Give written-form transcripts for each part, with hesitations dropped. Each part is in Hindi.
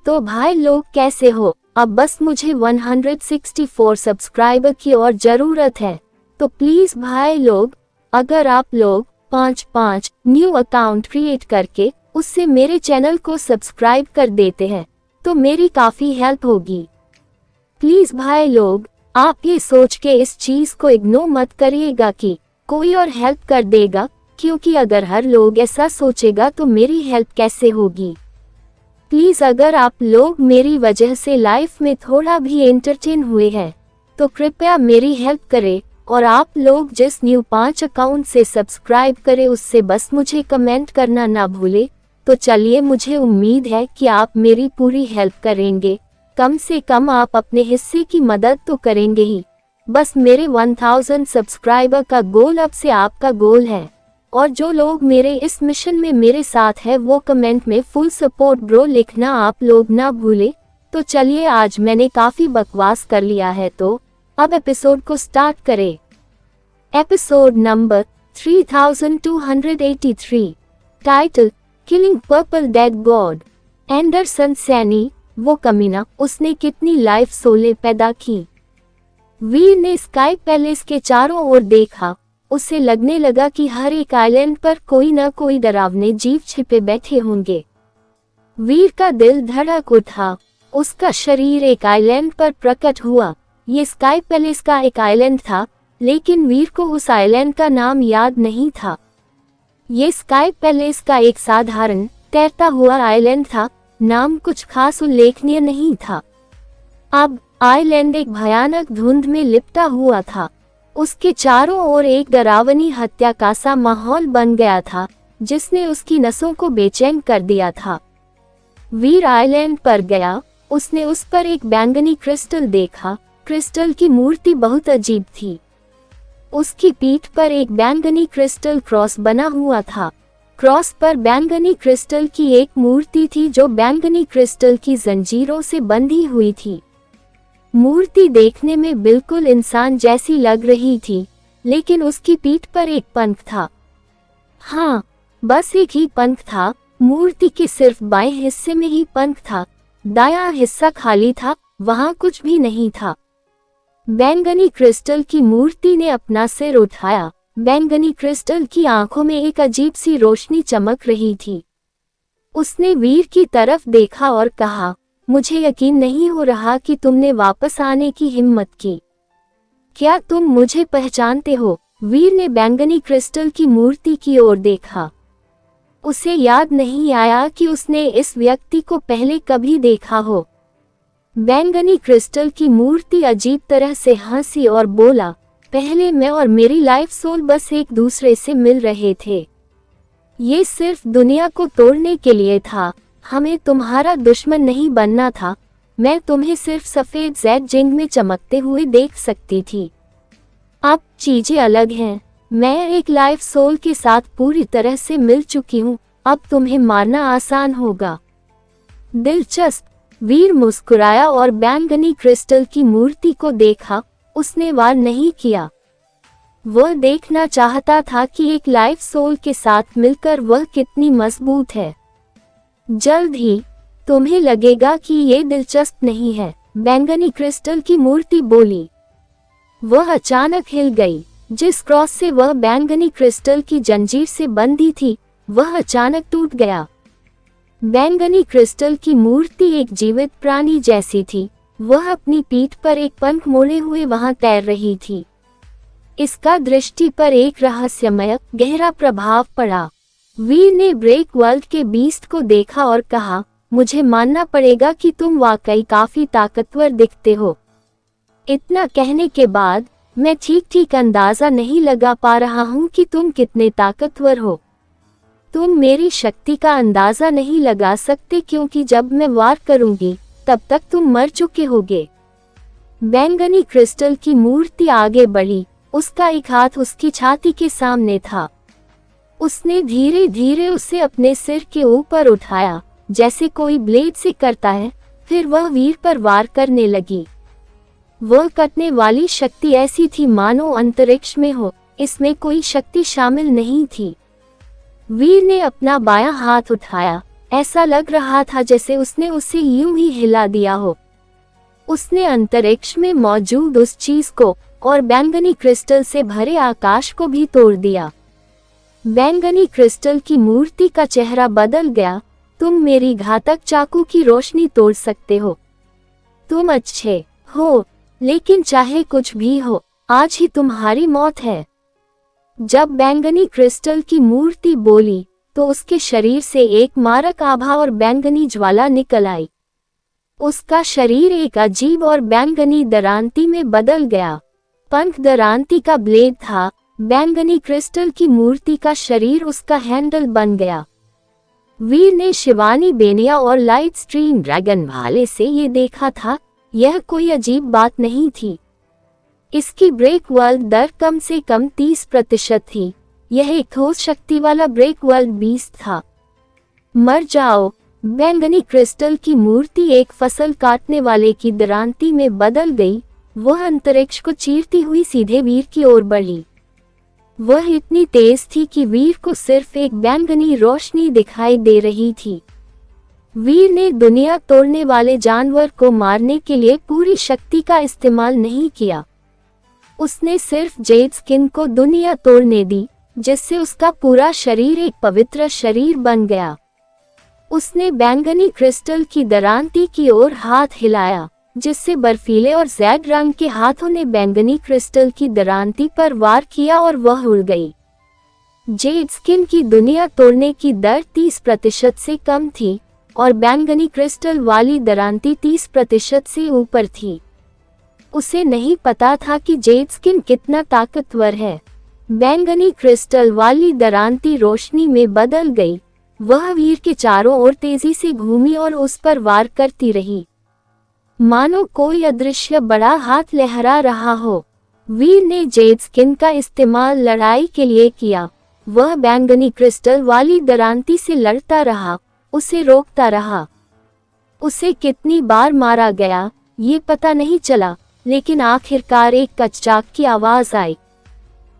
तो भाई लोग कैसे हो? अब बस मुझे 164 सब्सक्राइबर की और ज़रूरत है। तो प्लीज़ भाई लोग, अगर आप लोग 5 न्यू अकाउंट क्रिएट करके उससे मेरे चैनल को सब्सक्राइब कर देते हैं तो मेरी काफ़ी हेल्प होगी। प्लीज़ भाई लोग, आप ये सोच के इस चीज़ को इग्नोर मत करिएगा कि कोई और हेल्प कर देगा, क्योंकि अगर हर लोग ऐसा सोचेगा तो मेरी हेल्प कैसे होगी। प्लीज़ अगर आप लोग मेरी वजह से लाइफ में थोड़ा भी एंटरटेन हुए हैं तो कृपया मेरी हेल्प करें, और आप लोग जिस न्यू 5 अकाउंट से सब्सक्राइब करें उससे बस मुझे कमेंट करना ना भूले। तो चलिए, मुझे उम्मीद है कि आप मेरी पूरी हेल्प करेंगे। कम से कम आप अपने हिस्से की मदद तो करेंगे ही। बस मेरे 1000 सब्सक्राइबर का गोल अब से आपका गोल है, और जो लोग मेरे इस मिशन में मेरे साथ है वो कमेंट में फुल सपोर्ट ब्रो लिखना आप लोग ना भूले। तो चलिए, आज मैंने काफ़ी बकवास कर लिया है, तो अब एपिसोड को स्टार्ट करें। Episode number 3283, title killing purple dead God. Anderson Saini, वो कमीना, उसने कितनी लाइफ सोलें पैदा की। वीर ने स्काई पैलेस के चारों ओर देखा। उसे लगने लगा कि हर एक आइलैंड पर कोई न कोई डरावने जीव छिपे बैठे होंगे। वीर का दिल धड़क उठा। उसका शरीर एक आइलैंड पर प्रकट हुआ। ये स्काई पैलेस का एक आइलैंड था, लेकिन वीर को उस आइलैंड का नाम याद नहीं था। ये स्काई पैलेस का एक साधारण तैरता हुआ आइलैंड था, नाम कुछ खास उल्लेखनीय नहीं था। अब आइलैंड एक भयानक धुंध में लिपटा हुआ था। उसके चारों ओर एक डरावनी हत्या का सा माहौल बन गया था, जिसने उसकी नसों को बेचैन कर दिया था। वीर आइलैंड पर गया। उसने उस पर एक बैंगनी क्रिस्टल देखा। क्रिस्टल की मूर्ति बहुत अजीब थी। उसकी पीठ पर एक बैंगनी क्रिस्टल क्रॉस बना हुआ था। क्रॉस पर बैंगनी क्रिस्टल की एक मूर्ति थी जो बैंगनी क्रिस्टल की जंजीरों से बंधी हुई थी। मूर्ति देखने में बिल्कुल इंसान जैसी लग रही थी, लेकिन उसकी पीठ पर एक पंख था। हाँ, बस एक ही पंख था। मूर्ति के सिर्फ बाएं हिस्से में ही पंख था, दायां हिस्सा खाली था, वहां कुछ भी नहीं था। बैंगनी क्रिस्टल की मूर्ति ने अपना सिर उठाया। बैंगनी क्रिस्टल की आंखों में एक अजीब सी रोशनी चमक रही थी। उसने वीर की तरफ देखा और कहा, मुझे यकीन नहीं हो रहा कि तुमने वापस आने की हिम्मत की। क्या तुम मुझे पहचानते हो? वीर ने बैंगनी क्रिस्टल की मूर्ति की ओर देखा। उसे याद नहीं आया कि उसने इस व्यक्ति को पहले कभी देखा हो। बैंगनी क्रिस्टल की मूर्ति अजीब तरह से हंसी और बोला, पहले मैं और मेरी लाइफ सोल बस एक दूसरे से मिल रहे थे। ये सिर्फ दुनिया को तोड़ने के लिए था। हमें तुम्हारा दुश्मन नहीं बनना था। मैं तुम्हें सिर्फ सफेद जेड जिंग में चमकते हुए देख सकती थी। अब चीजें अलग हैं। मैं एक लाइफ सोल के साथ पूरी तरह से मिल चुकी हूँ। अब तुम्हें मारना आसान होगा। दिलचस्प। वीर मुस्कुराया और बैंगनी क्रिस्टल की मूर्ति को देखा। उसने वार नहीं किया। वह देखना चाहता था कि एक लाइफ सोल के साथ मिलकर वह कितनी मजबूत है। जल्द ही तुम्हें लगेगा कि ये दिलचस्प नहीं है, बैंगनी क्रिस्टल की मूर्ति बोली। वह अचानक हिल गई। जिस क्रॉस से वह बैंगनी क्रिस्टल की जंजीर से बंधी थी, वह अचानक टूट गया। बैंगनी क्रिस्टल की मूर्ति एक जीवित प्राणी जैसी थी। वह अपनी पीठ पर एक पंख मोड़े हुए वहां तैर रही थी। इसका दृष्टि पर एक रहस्यमय गहरा प्रभाव पड़ा। वीर ने ब्रेक वर्ल्ड के बीस्ट को देखा और कहा, मुझे मानना पड़ेगा कि तुम वाकई काफी ताकतवर दिखते हो। इतना कहने के बाद मैं ठीक अंदाजा नहीं लगा पा रहा हूँ कि तुम कितने ताकतवर हो। तुम मेरी शक्ति का अंदाजा नहीं लगा सकते, क्योंकि जब मैं वार करूंगी तब तक तुम मर चुके होगे। बैंगनी क्रिस्टल की मूर्ति आगे बढ़ी। उसका एक हाथ उसकी छाती के सामने था। उसने धीरे धीरे उसे अपने सिर के ऊपर उठाया, जैसे कोई ब्लेड से करता है। फिर वह वीर पर वार करने लगी। वह कटने वाली शक्ति ऐसी थी मानो अंतरिक्ष में हो। इसमें कोई शक्ति शामिल नहीं थी। वीर ने अपना बायां हाथ उठाया। ऐसा लग रहा था जैसे उसने उसे यूं ही हिला दिया हो। उसने अंतरिक्ष में मौजूद उस चीज को और बैंगनी क्रिस्टल से भरे आकाश को भी तोड़ दिया। बैंगनी क्रिस्टल की मूर्ति का चेहरा बदल गया। तुम मेरी घातक चाकू की रोशनी तोड़ सकते हो। तुम अच्छे हो, लेकिन चाहे कुछ भी हो, आज ही तुम्हारी मौत है। जब बैंगनी क्रिस्टल की मूर्ति बोली तो उसके शरीर से एक मारक आभा और बैंगनी ज्वाला निकल आई। उसका शरीर एक अजीब और बैंगनी दरांती में बदल गया। पंख दरांती का ब्लेड था, बैंगनी क्रिस्टल की मूर्ति का शरीर उसका हैंडल बन गया। वीर ने शिवानी बेनिया और लाइट स्ट्रीम ड्रैगन भाले से ये देखा था। यह कोई अजीब बात नहीं थी। इसकी ब्रेक वर्ल्ड दर कम से कम 30% थी। यह एक ठोस शक्ति वाला ब्रेक वर्ल्ड बीस्ट था। मर जाओ। बैंगनी क्रिस्टल की मूर्ति एक फसल काटने वाले की दरांती में बदल गई। वह अंतरिक्ष को चीरती हुई सीधे वीर की ओर बढ़ी। वह इतनी तेज थी कि वीर को सिर्फ एक बैंगनी रोशनी दिखाई दे रही थी। वीर ने दुनिया तोड़ने वाले जानवर को मारने के लिए पूरी शक्ति का इस्तेमाल नहीं किया। उसने सिर्फ जेड स्किन को दुनिया तोड़ने दी, जिससे उसका पूरा शरीर एक पवित्र शरीर बन गया। उसने बैंगनी क्रिस्टल की दरांती की ओर हाथ हिलाया, जिससे बर्फीले और जैड रंग के हाथों ने बैंगनी क्रिस्टल की दरांती पर वार किया और वह उड़ गई। जेड स्किन की दुनिया तोड़ने की दर 30% से कम थी और बैंगनी क्रिस्टल वाली दरांती 30% से ऊपर थी। उसे नहीं पता था कि जेड स्किन कितना ताकतवर है। बैंगनी क्रिस्टल वाली दरांती रोशनी में बदल गई। वह वीर के चारों ओर तेजी से घूमी और उस पर वार करती रही, मानो कोई अदृश्य बड़ा हाथ लहरा रहा हो। वीर ने जेड स्किन का इस्तेमाल लड़ाई के लिए किया। वह बैंगनी क्रिस्टल वाली दरांती से लड़ता रहा, उसे रोकता रहा। उसे कितनी बार मारा गया ये पता नहीं चला, लेकिन आखिरकार एक कचचाक की आवाज आई।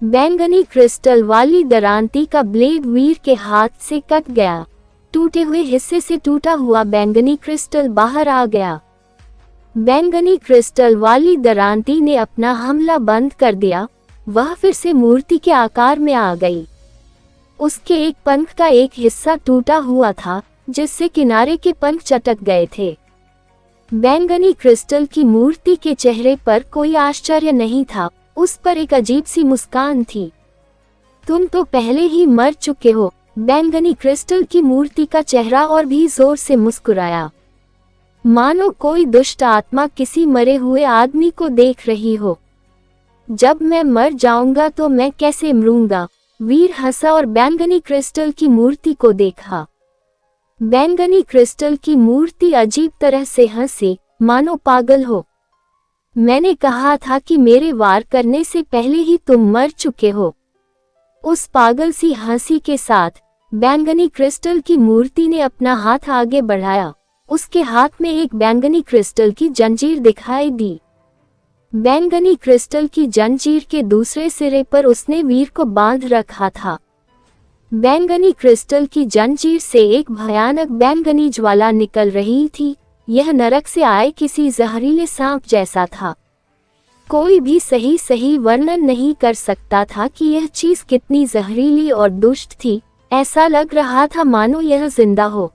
बैंगनी क्रिस्टल वाली दरांती का ब्लेड वीर के हाथ से कट गया। टूटे हुए हिस्से से टूटा हुआ बैंगनी क्रिस्टल बाहर आ गया। बैंगनी क्रिस्टल वाली दरांती ने अपना हमला बंद कर दिया। वह फिर से मूर्ति के आकार में आ गई। उसके एक पंख का एक हिस्सा टूटा हुआ था, जिससे किनारे के पंख चटक गए थे। बैंगनी क्रिस्टल की मूर्ति के चेहरे पर कोई आश्चर्य नहीं था, उस पर एक अजीब सी मुस्कान थी। तुम तो पहले ही मर चुके हो। बैंगनी क्रिस्टल की मूर्ति का चेहरा और भी जोर से मुस्कुराया, मानो कोई दुष्ट आत्मा किसी मरे हुए आदमी को देख रही हो। जब मैं मर जाऊंगा तो मैं कैसे मरूंगा? वीर हंसा और बैंगनी क्रिस्टल की मूर्ति को देखा। बैंगनी क्रिस्टल की मूर्ति अजीब तरह से हंसी, मानो पागल हो। मैंने कहा था कि मेरे वार करने से पहले ही तुम मर चुके हो। उस पागल सी हंसी के साथ बैंगनी क्रिस्टल की मूर्ति ने अपना हाथ आगे बढ़ाया। उसके हाथ में एक बैंगनी क्रिस्टल की जंजीर दिखाई दी। बैंगनी क्रिस्टल की जंजीर के दूसरे सिरे पर उसने वीर को बांध रखा था। बैंगनी क्रिस्टल की जंजीर से एक भयानक बैंगनी ज्वाला निकल रही थी। यह नरक से आए किसी जहरीले सांप जैसा था। कोई भी सही वर्णन नहीं कर सकता था कि यह चीज कितनी जहरीली और दुष्ट थी। ऐसा लग रहा था मानो यह जिंदा हो।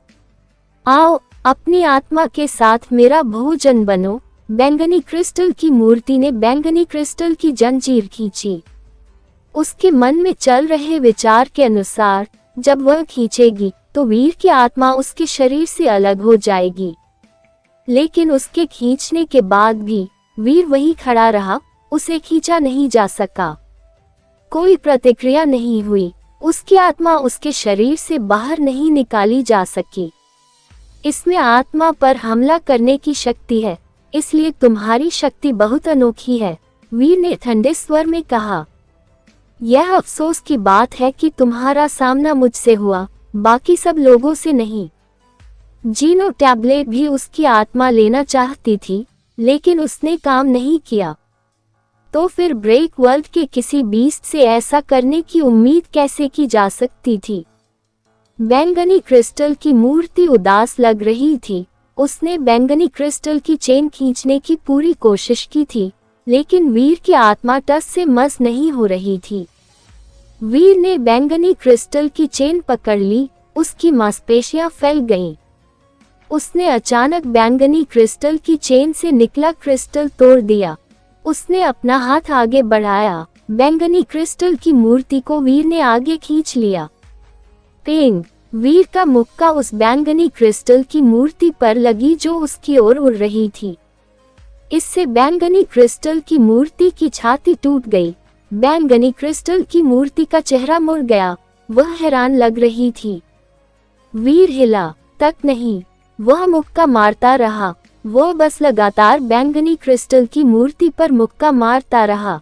आओ, अपनी आत्मा के साथ मेरा भोजन बनो। बैंगनी क्रिस्टल की मूर्ति ने बैंगनी क्रिस्टल की जंजीर खींची। उसके मन में चल रहे विचार के अनुसार जब वह खींचेगी तो वीर की आत्मा उसके शरीर से अलग हो जाएगी। लेकिन उसके खींचने के बाद भी वीर वही खड़ा रहा, उसे खींचा नहीं जा सका। कोई प्रतिक्रिया नहीं हुई। उसकी आत्मा उसके शरीर से बाहर नहीं निकाली जा सकी। इसमें आत्मा पर हमला करने की शक्ति है, इसलिए तुम्हारी शक्ति बहुत अनोखी है, वीर ने ठंडे स्वर में कहा। यह अफसोस की बात है कि तुम्हारा सामना मुझसे हुआ, बाकी सब लोगों से नहीं। जीनो टैबलेट भी उसकी आत्मा लेना चाहती थी, लेकिन उसने काम नहीं किया। तो फिर ब्रेक वर्ल्ड के किसी बीस्ट से ऐसा करने की उम्मीद कैसे की जा सकती थी? बैंगनी क्रिस्टल की मूर्ति उदास लग रही थी। उसने बैंगनी क्रिस्टल की चेन खींचने की पूरी कोशिश की थी, लेकिन वीर की आत्मा टस से मस नहीं हो रही थी। वीर ने बैंगनी क्रिस्टल की चेन पकड़ ली, उसकी मांसपेशियां फैल गईं। उसने अचानक बैंगनी क्रिस्टल की चेन से निकला क्रिस्टल तोड़ दिया। उसने अपना हाथ आगे बढ़ाया, बैंगनी क्रिस्टल की मूर्ति को वीर ने आगे खींच लिया। पेंग! वीर का मुक्का उस बैंगनी क्रिस्टल की मूर्ति पर लगी जो उसकी ओर उड़ रही थी। इससे बैंगनी क्रिस्टल की मूर्ति की छाती टूट गई। बैंगनी क्रिस्टल की मूर्ति का चेहरा मुड़ गया, वह हैरान लग रही थी। वीर हिला तक नहीं, वह मुक्का मारता रहा। वह बस लगातार बैंगनी क्रिस्टल की मूर्ति पर मुक्का मारता रहा।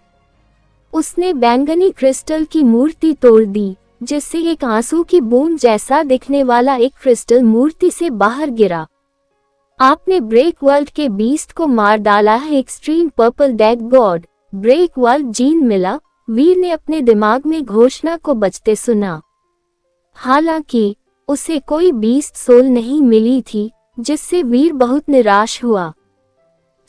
उसने बैंगनी क्रिस्टल की मूर्ति तोड़ दी, जिससे एक आंसू की बूंद जैसा दिखने वाला एक क्रिस्टल मूर्ति से बाहर गिरा। आपने ब्रेक वर्ल्ड के बीस्ट को मार डाला है, extreme purple dead god. Break world gene मिला, वीर ने अपने दिमाग में घोषणा को बजते सुना। हालांकि उसे कोई बीस्ट सोल नहीं मिली थी, जिससे वीर बहुत निराश हुआ।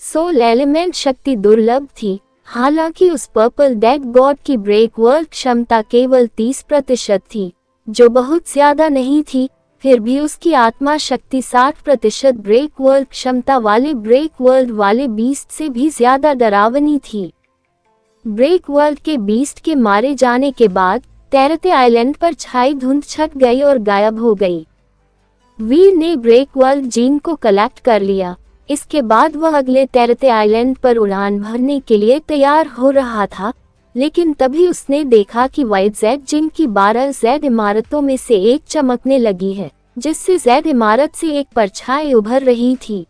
सोल एलिमेंट शक्ति दुर्लभ थी। हालांकि उस पर्पल डेड गॉड की ब्रेक वर्ल्ड क्षमता केवल 30% थी, जो बहुत ज्यादा नहीं थी। फिर भी उसकी आत्मा शक्ति 60% ब्रेक वर्ल्ड क्षमता वाले ब्रेक वर्ल्ड वाले बीस्ट से भी ज्यादा डरावनी थी। ब्रेक वर्ल्ड के बीस्ट के मारे जाने के बाद तैरते आइलैंड पर छाई धुंध छट गई और गायब हो गई। वीर ने ब्रेक वर्ल्ड जीन को कलेक्ट कर लिया। इसके बाद वह अगले तैरते आइलैंड पर उड़ान भरने के लिए तैयार हो रहा था, लेकिन तभी उसने देखा कि वाइट जेड जिन की 12 जेड इमारतों में से एक चमकने लगी है, जिससे जेड इमारत से एक परछाई उभर रही थी।